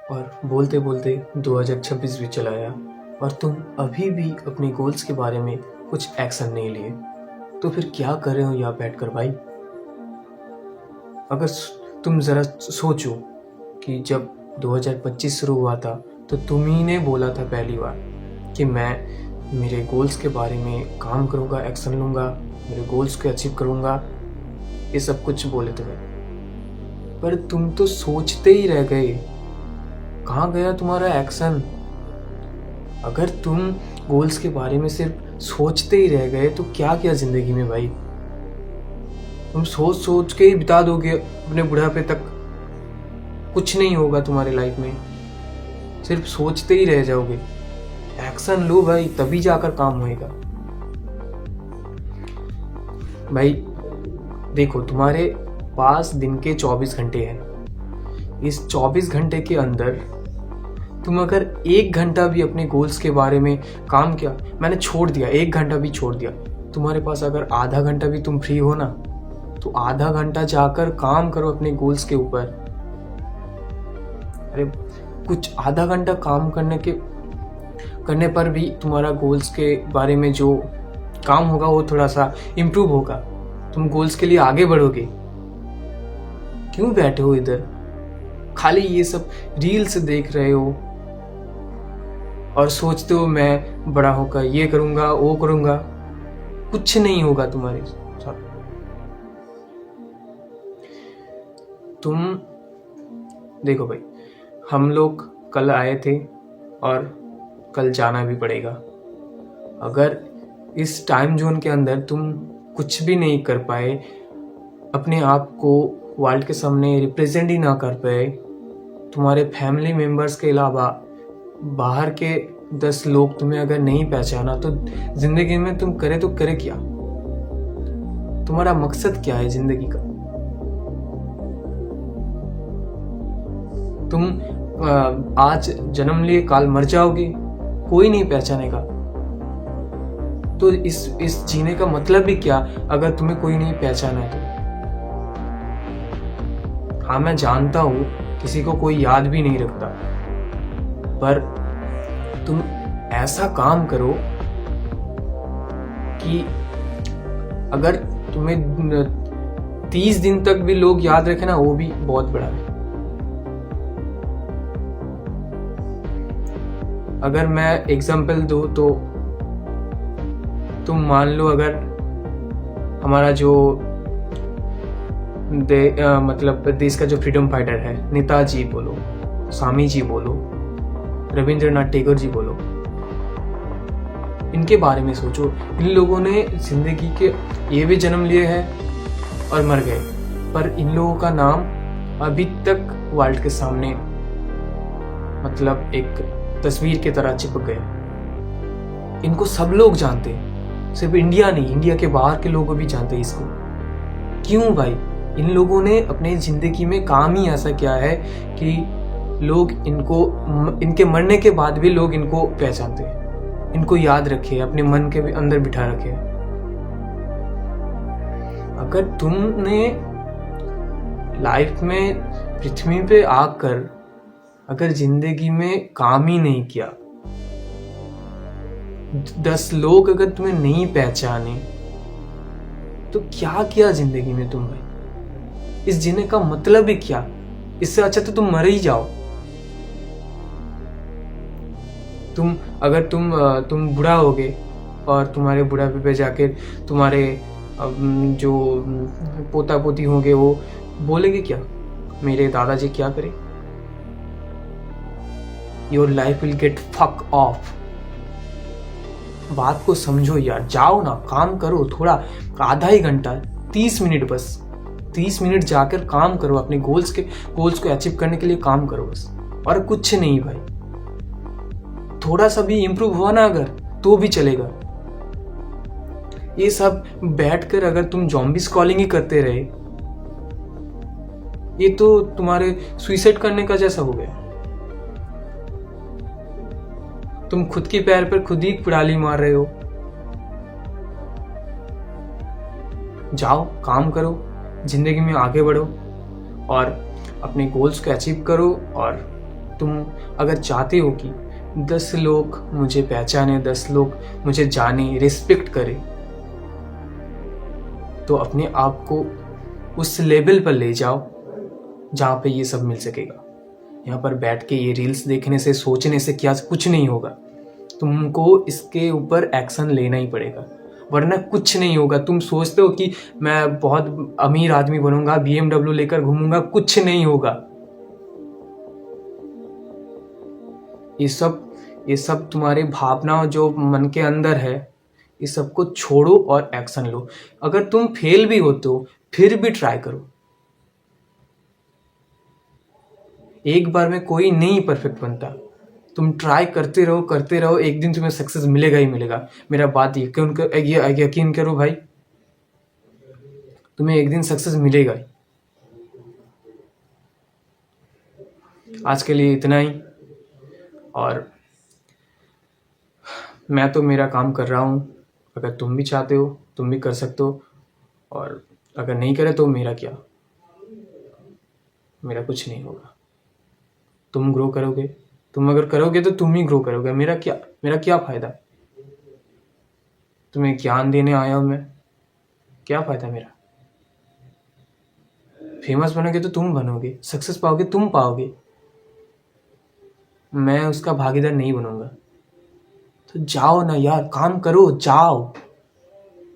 और बोलते बोलते 2026 भी चला आया और तुम अभी भी अपने गोल्स के बारे में कुछ एक्शन नहीं लिए। तो फिर क्या कर रहे हो यहाँ बैठकर भाई? अगर तुम ज़रा सोचो कि जब 2025 शुरू हुआ था तो तुम ही ने बोला था पहली बार कि मैं मेरे गोल्स के बारे में काम करूँगा, एक्शन लूँगा, मेरे गोल्स को अचीव करूँगा, ये सब कुछ बोले थे भाई। पर तुम तो सोचते ही रह गए, कहाँ गया तुम्हारा एक्शन? अगर तुम गोल्स के बारे में सिर्फ सोचते ही रह गए तो क्या किया ज़िंदगी में भाई? तुम सोच सोच के ही बिता दोगे अपने बुढ़ापे तक, कुछ नहीं होगा तुम्हारे लाइफ में, सिर्फ सोचते ही रह जाओगे। एक्शन लो भाई, तभी जाकर काम होएगा भाई। देखो, तुम्हारे पास दिन के 24 घंटे हैं। इस 24 घंटे के अंदर तुम अगर 1 घंटा भी अपने गोल्स के बारे में काम किया, मैंने छोड़ दिया 1 घंटा भी छोड़ दिया, तुम्हारे पास अगर आधा घंटा भी तुम फ्री हो ना, तो आधा घंटा जाकर काम करो अपने गोल्स के ऊपर। अरे कुछ आधा घंटा काम करने पर भी तुम्हारा गोल्स के बारे में जो काम होगा वो थोड़ा सा इम्प्रूव होगा, तुम गोल्स के लिए आगे बढ़ोगे। क्यों बैठे हो इधर, खाली ये सब रील्स देख रहे हो और सोचते हो मैं बड़ा होकर ये करूंगा वो करूंगा? कुछ नहीं होगा तुम्हारे साथ। तुम देखो भाई, हम लोग कल आए थे और कल जाना भी पड़ेगा। अगर इस टाइम जोन के अंदर तुम कुछ भी नहीं कर पाए, अपने आप को वर्ल्ड के सामने रिप्रेजेंट ही ना कर पाए, तुम्हारे फैमिली मेंबर्स के अलावा बाहर के 10 लोग तुम्हें अगर नहीं पहचाना, तो जिंदगी में तुम करे तो करे क्या? तुम्हारा मकसद क्या है जिंदगी का? तुम आज जन्म लिए काल मर जाओगे, कोई नहीं पहचानेगा। तो इस जीने का मतलब भी क्या अगर तुम्हें कोई नहीं पहचाना है तो? हाँ, मैं जानता हूं किसी को कोई याद भी नहीं रखता, पर तुम ऐसा काम करो कि अगर तुम्हें 30 दिन तक भी लोग याद रखे ना, वो भी बहुत बड़ा है। अगर मैं एग्जाम्पल दूं तो तुम मान लो, अगर हमारा जो मतलब देश का जो फ्रीडम फाइटर है, नेताजी बोलो, स्वामी जी बोलो, रविंद्रनाथ टैगोर जी बोलो, इनके बारे में सोचो। इन लोगों ने जिंदगी के ये भी जन्म लिए हैं और मर गए, पर इन लोगों का नाम अभी तक वर्ल्ड के सामने मतलब एक तस्वीर की तरह चिपक गया। इनको सब लोग जानते हैं, सिर्फ इंडिया नहीं, इंडिया के बाहर के लोग भी जानते हैं इसको। क्यों भाई? इन लोगों ने अपने जिंदगी में काम ही ऐसा किया है कि लोग इनके मरने के बाद भी लोग इनको पहचानते हैं, इनको याद रखे, अपने मन के अंदर बिठा रखे। अगर तुमने लाइफ में पृथ्वी पे आकर अगर जिंदगी में काम ही नहीं किया, 10 लोग अगर तुम्हें नहीं पहचाने, तो क्या किया जिंदगी में तुम भाई? इस जीने का मतलब ही क्या? इससे अच्छा तो तुम मर ही जाओ। अगर तुम बुढ़ा होगे और तुम्हारे बुढ़ापे पे जाके तुम्हारे जो पोता पोती होंगे वो बोलेंगे क्या, मेरे दादाजी क्या करे? Your life will get fuck off. बात को समझो यार, जाओ ना, काम करो थोड़ा, आधा ही घंटा, 30 मिनट, बस 30 मिनट जाकर काम करो, अपने गोल्स को अचीव करने के लिए काम करो बस, और कुछ नहीं भाई। थोड़ा सा भी इंप्रूव हुआ ना अगर, तो भी चलेगा। ये सब बैठकर अगर तुम ज़ॉम्बीज कॉलिंग ही करते रहे, ये तो तुम्हारे सुसाइड करने का जैसा हो गया। तुम खुद के पैर पर खुद ही कुड़ाली मार रहे हो। जाओ, काम करो, जिंदगी में आगे बढ़ो और अपने गोल्स को अचीव करो और तुम अगर चाहते हो कि 10 लोग मुझे पहचाने, 10 लोग मुझे जाने, रिस्पेक्ट करें, तो अपने आप को उस लेवल पर ले जाओ जहाँ पे ये सब मिल सकेगा। यहाँ पर बैठ के ये रील्स देखने से, सोचने से क्या कुछ नहीं होगा। तुमको इसके ऊपर एक्शन लेना ही पड़ेगा, वरना कुछ नहीं होगा। तुम सोचते हो कि मैं बहुत अमीर आदमी बनूंगा, BMW लेकर घूमूंगा, कुछ नहीं होगा। ये सब तुम्हारे भावना जो मन के अंदर है, ये सब को छोड़ो और एक्शन लो। अगर तुम फेल भी होते हो फिर भी ट्राई करो। एक बार में कोई नहीं परफेक्ट बनता। तुम ट्राई करते रहो, एक दिन तुम्हें सक्सेस मिलेगा ही मिलेगा। मेरा बात यकीन करो भाई, तुम्हें एक दिन सक्सेस मिलेगा ही। आज के लिए इतना ही। और मैं तो मेरा काम कर रहा हूँ, अगर तुम भी चाहते हो तुम भी कर सकते हो, और अगर नहीं करे तो मेरा क्या, मेरा कुछ नहीं होगा। तुम ग्रो करोगे, तुम अगर करोगे तो तुम ही ग्रो करोगे। मेरा क्या फ़ायदा? तुम्हें ज्ञान देने आया हूँ मैं, क्या फ़ायदा मेरा? फेमस बनोगे तो तुम बनोगे, सक्सेस पाओगे तुम पाओगे, मैं उसका भागीदार नहीं बनूंगा। तो जाओ ना यार, काम करो, जाओ।